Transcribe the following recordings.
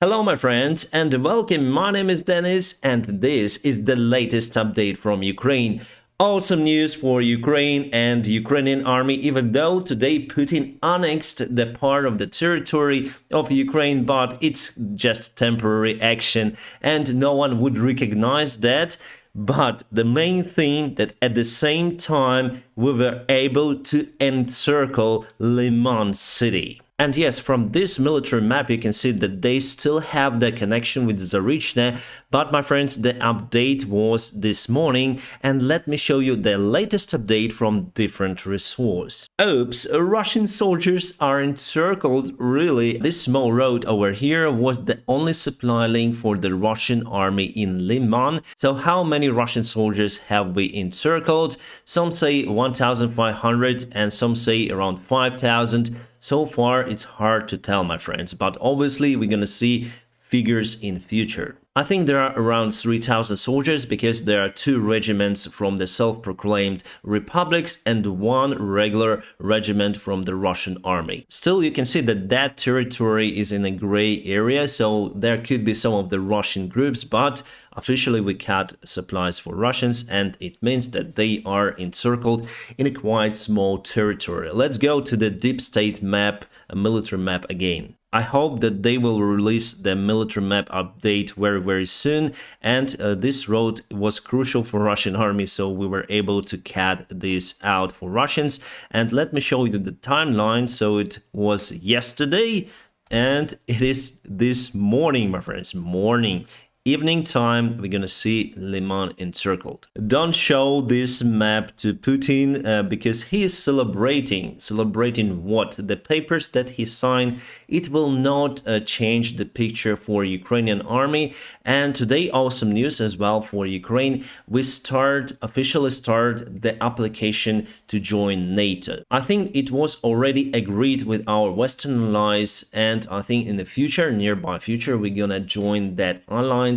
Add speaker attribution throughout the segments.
Speaker 1: Hello, my friends, and welcome. My name is Dennis, and this is the latest update from Ukraine. Awesome news for Ukraine and the Ukrainian army, even though today Putin annexed the part of the territory of Ukraine, but it's just temporary action, and no one would recognize that. But the main thing that at the same time we were able to encircle Liman city. And yes, from this military map, you can see that they still have the connection with Zarychne. But my friends, the update was this morning. And let me show you the latest update from different resources. Oops, Russian soldiers are encircled. Really, this small road over here was the only supply link for the Russian army in Liman. So how many Russian soldiers have we encircled? Some say 1,500 and some say around 5,000. So far, it's hard to tell, my friends, but obviously we're gonna see figures in future. I think there are around 3,000 soldiers because there are two regiments from the self-proclaimed republics and one regular regiment from the Russian army. Still, you can see that that territory is in a gray area, so there could be some of the Russian groups, but officially we cut supplies for Russians, and it means that they are encircled in a quite small territory. Let's go to the deep state map, a military map again. I hope that they will release the military map update very soon, and this road was crucial for Russian army, so we were able to cut this out for Russians. And let me show you the timeline. So it was yesterday and it is this morning, my friends, morning. Evening time, we're gonna see Liman encircled. Don't show this map to Putin because he is celebrating what? The papers that he signed. It will not change the picture for Ukrainian army. And today, awesome news as well for Ukraine. We officially start the application to join NATO. I think it was already agreed with our Western allies, and I think in the future, nearby future, we're gonna join that alliance.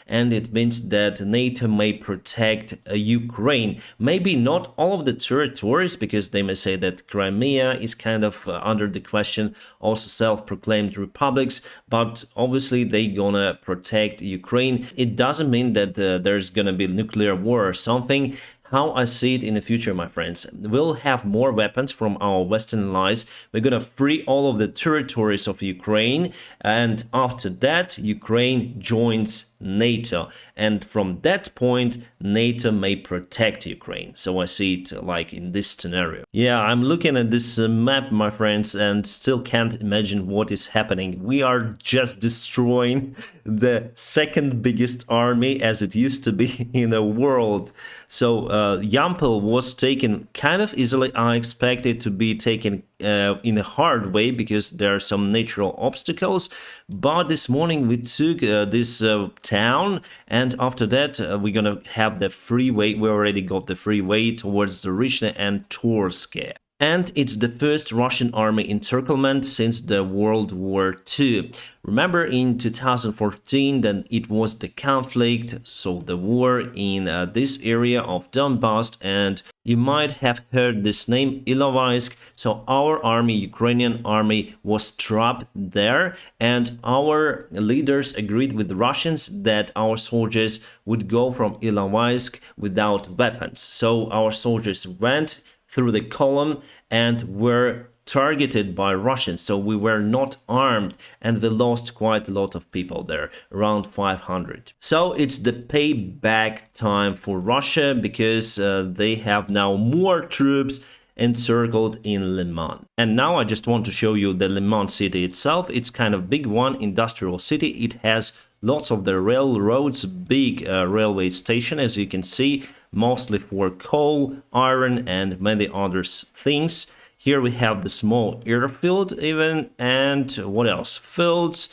Speaker 1: And it means that NATO may protect Ukraine. Maybe not all of the territories, because they may say that Crimea is kind of under the question, also self-proclaimed republics, but obviously they gonna protect Ukraine. It doesn't mean that there's gonna be nuclear war or something. How I see it in the future, my friends, we'll have more weapons from our Western allies. We're gonna free all of the territories of Ukraine, and after that, Ukraine joins NATO, and from that point, NATO may protect Ukraine. So I see it like in this scenario. Yeah, I'm looking at this map, my friends, and still can't imagine what is happening. We are just destroying the second biggest army as it used to be in the world. So Yampel was taken kind of easily. I expect it to be taken in a hard way because there are some natural obstacles. But this morning we took this town, and after that we're gonna have the freeway. We already got the freeway towards the Zarychne and Torske. And it's the first Russian army encirclement since the World War II. Remember in 2014 that it was the conflict, so the war in this area of Donbass, and you might have heard this name, Ilovaisk. So our army, Ukrainian army, was trapped there, and our leaders agreed with the Russians that our soldiers would go from Ilovaisk without weapons. So our soldiers went through the column and were targeted by Russians, so we were not armed, and we lost quite a lot of people there, around 500. So it's the payback time for Russia because they have now more troops encircled in Liman. And now I just want to show you the Liman city itself. It's kind of big one, industrial city. It has lots of the railroads, big railway station, as you can see, mostly for coal, iron, and many other things. Here we have the small airfield even, and what else? Fields,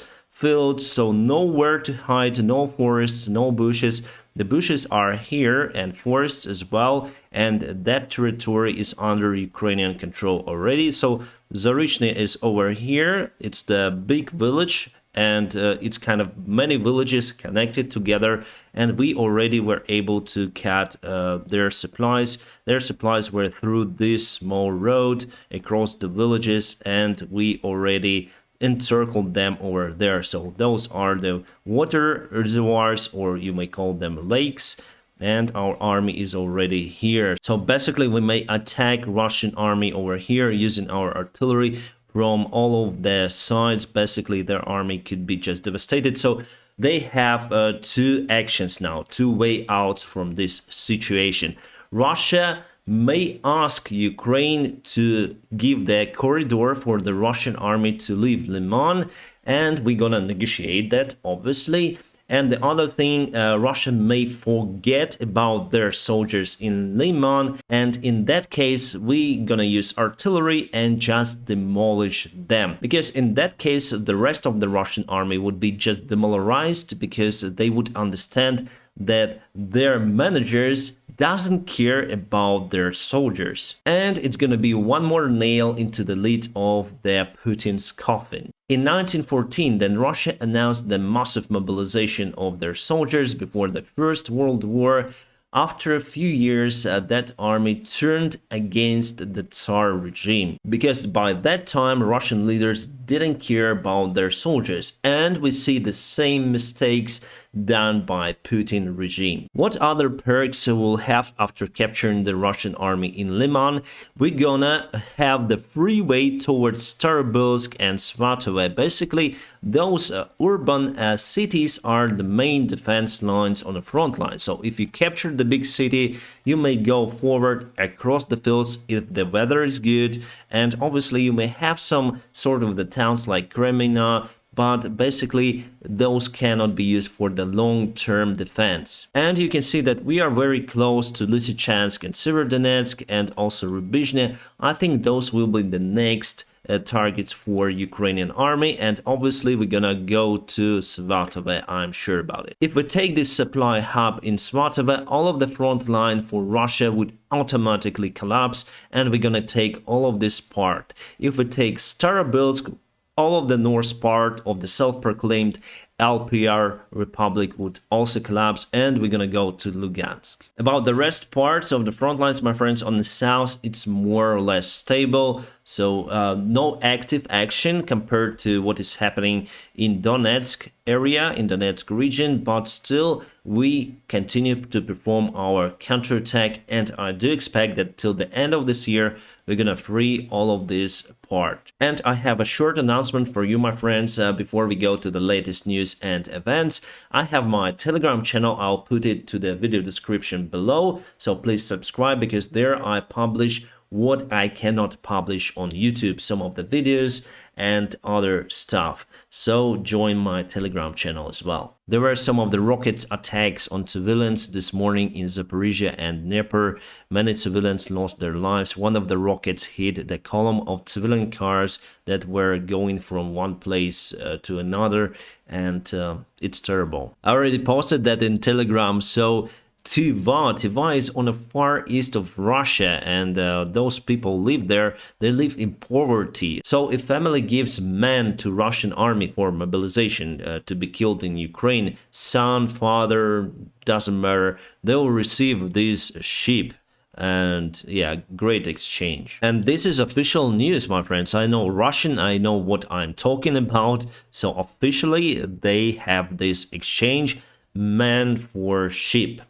Speaker 1: so nowhere to hide, no forests, no bushes. The bushes are here and forests as well, and that territory is under Ukrainian control already. So Zarychne is over here. It's the big village, and it's kind of many villages connected together, and we already were able to cut their supplies. Their supplies were through this small road across the villages, and we already encircled them over there. So those are the water reservoirs, or you may call them lakes, and our army is already here. So basically we may attack Russian army over here using our artillery from all of the sides. Basically their army could be just devastated. So they have two actions now, two way outs from this situation. Russia may ask Ukraine to give the corridor for the Russian army to leave Liman, and we're gonna negotiate that, obviously. And the other thing, Russia may forget about their soldiers in Liman, and in that case we're gonna use artillery and just demolish them, because in that case the rest of the Russian army would be just demoralized, because they would understand that their managers doesn't care about their soldiers. And it's gonna be one more nail into the lid of the Putin's coffin. In 1914, then Russia announced the massive mobilization of their soldiers before the First World War. After a few years, that army turned against the Tsar regime, because by that time Russian leaders didn't care about their soldiers, and we see the same mistakes done by Putin regime. What other perks we'll have after capturing the Russian army in Liman? We're gonna have the freeway towards Starobilsk and Svatove. Basically, those urban cities are the main defense lines on the front line. So if you capture the big city, you may go forward across the fields if the weather is good, and obviously you may have some sort of the towns like Kremina, but basically those cannot be used for the long-term defense. And you can see that we are very close to Lysychansk and Severodonetsk and also Rubizhne. I think those will be the next targets for Ukrainian army, and obviously we're gonna go to Svatove, I'm sure about it. If we take this supply hub in Svatove, all of the front line for Russia would automatically collapse, and we're gonna take all of this part. If we take Starobilsk, all of the north part of the self-proclaimed LPR Republic would also collapse, and we're gonna go to Lugansk. About the rest parts of the front lines, my friends, on the south, it's more or less stable. So no active action compared to what is happening in Donetsk area, in Donetsk region, but still we continue to perform our counterattack, and I do expect that till the end of this year we're gonna free all of this part. And I have a short announcement for you, my friends, before we go to the latest news and events. I have my Telegram channel. I'll put it to the video description below, so please subscribe, because there I publish what I cannot publish on YouTube, some of the videos and other stuff. So join my Telegram channel as well. There were some of the rocket attacks on civilians this morning in Zaporizhia and Dnieper. Many civilians lost their lives. One of the rockets hit the column of civilian cars that were going from one place to another, and it's terrible. I already posted that in Telegram. So Tiva is on the far east of Russia, and those people live there. They live in poverty. So if family gives men to Russian army for mobilization to be killed in Ukraine, son, father, doesn't matter, they will receive these sheep. And yeah, great exchange. And this is official news, my friends. I know Russian, I know what I'm talking about. So officially they have this exchange, man for sheep.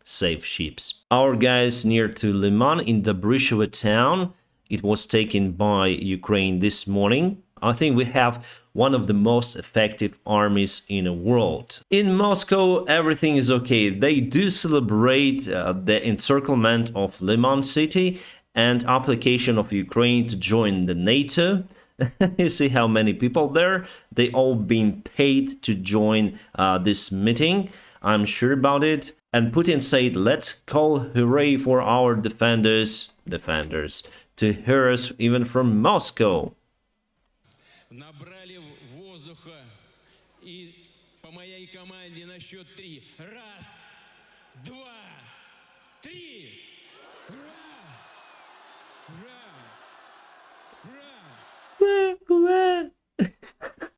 Speaker 1: Save sheeps. Our guys near to Liman in Dobryshevo town, it was taken by Ukraine this morning. I think we have one of the most effective armies in the world. In Moscow, everything is okay. They do celebrate the encirclement of Liman city and application of Ukraine to join the NATO. You see how many people there? They all been paid to join this meeting. I'm sure about it. And Putin said, let's call hooray for our defenders to hear us even from Moscow.
Speaker 2: Набрали воздуха и по моей команде на счет 3. Раз, два, три. Ура! Ура! Ура!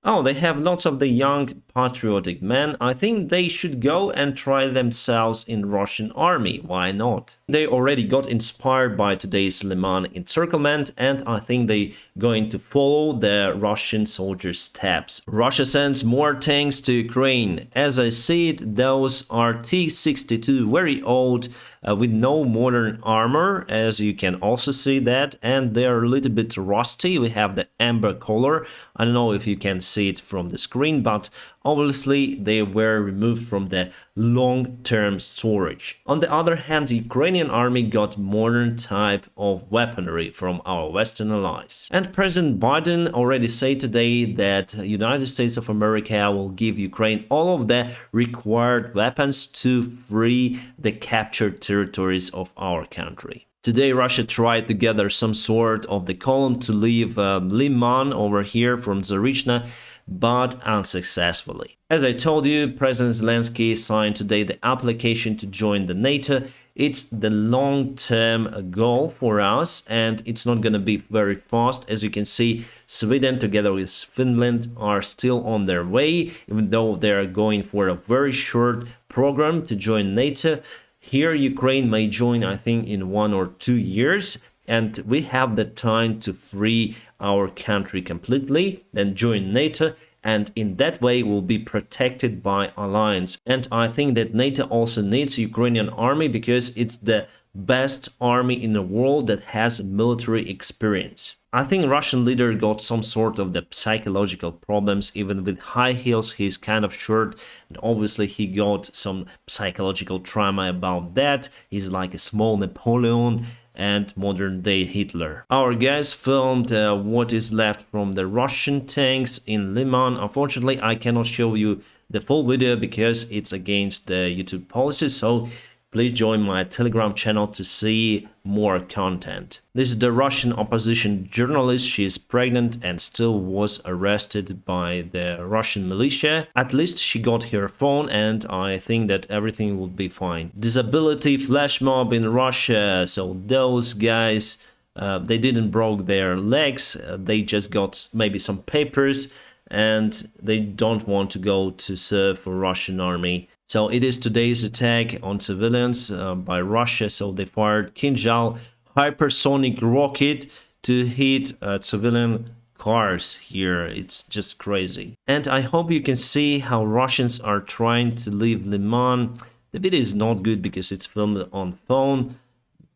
Speaker 1: Oh, they have lots of the young patriotic men, I think they should go and try themselves in Russian army. Why not? They already got inspired by today's Liman encirclement, and I think they going to follow the Russian soldiers' steps. Russia sends more tanks to Ukraine. As I see it, those are T-62, very old, with no modern armor, as you can also see that, and they are a little bit rusty. We have the amber color. I don't know if you can see it from the screen, but obviously they were removed from the long-term storage. On the other hand, the Ukrainian army got modern type of weaponry from our Western allies. And President Biden already said today that United States of America will give Ukraine all of the required weapons to free the captured territories of our country. Today, Russia tried to gather some sort of the column to leave Liman over here from Zarychna, but unsuccessfully. As I told you, President Zelensky signed today the application to join the NATO. It's the long-term goal for us, and it's not going to be very fast. As you can see, Sweden together with Finland are still on their way, even though they are going for a very short program to join NATO. Here, Ukraine may join, I think, in 1 or 2 years, and we have the time to free our country completely, then join NATO, and in that way we'll be protected by alliance. And I think that NATO also needs Ukrainian army because it's the best army in the world that has military experience. I think Russian leader got some sort of the psychological problems. Even with high heels, he's kind of short, and obviously he got some psychological trauma about that. He's like a small Napoleon and modern-day Hitler. Our guys filmed what is left from the Russian tanks in Liman. Unfortunately, I cannot show you the full video because it's against the YouTube policy, so please join my Telegram channel to see more content. This is the Russian opposition journalist. She is pregnant and still was arrested by the Russian militia. At least she got her phone, and I think that everything will be fine. Disability flash mob in Russia. So those guys, they didn't broke their legs. They just got maybe some papers, and they don't want to go to serve for Russian army. So it is today's attack on civilians by Russia. So they fired Kinjal hypersonic rocket to hit civilian cars here. It's just crazy. And I hope you can see how Russians are trying to leave Liman. The video is not good because it's filmed on phone,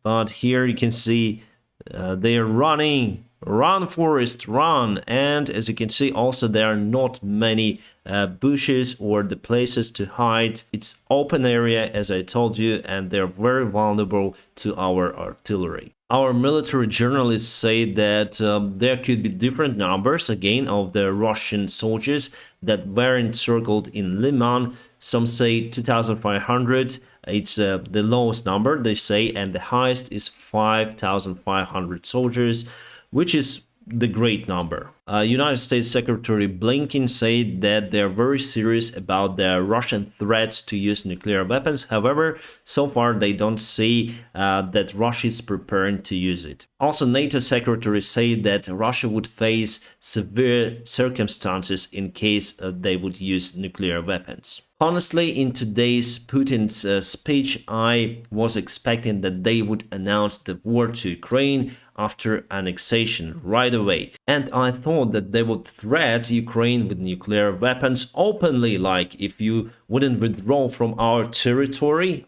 Speaker 1: but here you can see they are running. Run, Forest, run! And as you can see, also there are not many bushes or the places to hide. It's open area, as I told you, and they're very vulnerable to our artillery. Our military journalists say that there could be different numbers, again, of the Russian soldiers that were encircled in Liman. Some say 2,500. It's the lowest number, they say, and the highest is 5,500 soldiers, which is the great number. United States Secretary Blinken said that they are very serious about the Russian threats to use nuclear weapons. However, so far they don't see that Russia is preparing to use it. Also, NATO Secretary said that Russia would face severe circumstances in case they would use nuclear weapons. Honestly, in today's Putin's speech, I was expecting that they would announce the war to Ukraine after annexation right away. And I thought that they would threaten Ukraine with nuclear weapons openly, like if you wouldn't withdraw from our territory,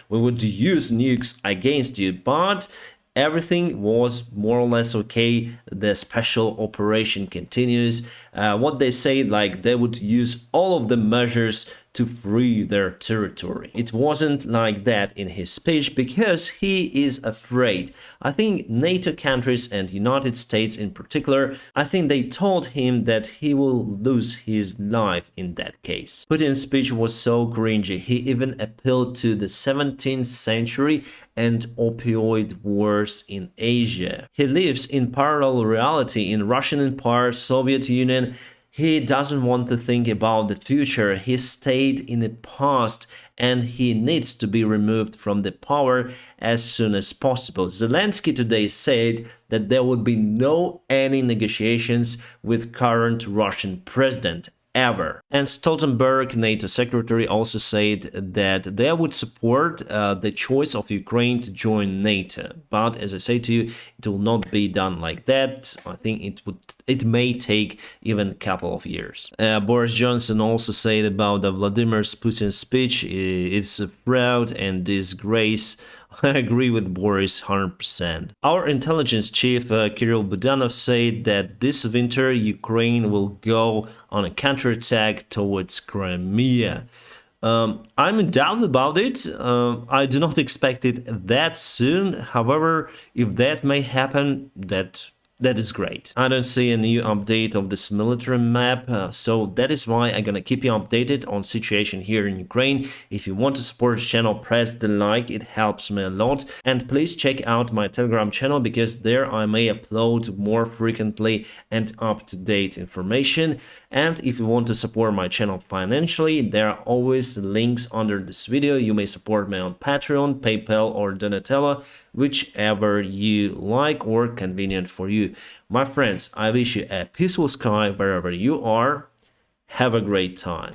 Speaker 1: we would use nukes against you. But everything was more or less okay. The special operation continues. What they say, like they would use all of the measures to free their territory. It wasn't like that in his speech because he is afraid. I think NATO countries and United States in particular, I think they told him that he will lose his life in that case. Putin's speech was so cringy. He even appealed to the 17th century and opioid wars in Asia. He lives in parallel reality in Russian Empire, Soviet Union. He doesn't want to think about the future. He stayed in the past and he needs to be removed from the power as soon as possible. Zelensky today said that there would be no any negotiations with current Russian president. ever. And Stoltenberg, NATO secretary, also said that they would support the choice of Ukraine to join NATO. But as I say to you, it will not be done like that. I think it may take even a couple of years. Boris Johnson also said about the Vladimir Putin's speech, it's a fraud and disgrace. I agree with Boris 100%. Our intelligence chief Kirill Budanov said that this winter Ukraine will go on a counterattack towards Crimea. I'm in doubt about it. I do not expect it that soon. However, if that may happen, that is great. I don't see a new update of this military map, so that is why I'm gonna keep you updated on situation here in Ukraine. If you want to support the channel, press the like, it helps me a lot. And please check out my Telegram channel, because there I may upload more frequently and up-to-date information. And if you want to support my channel financially, there are always links under this video. You may support me on Patreon, PayPal or Donatello, whichever you like or convenient for you. My friends, I wish you a peaceful sky wherever you are. Have a great time.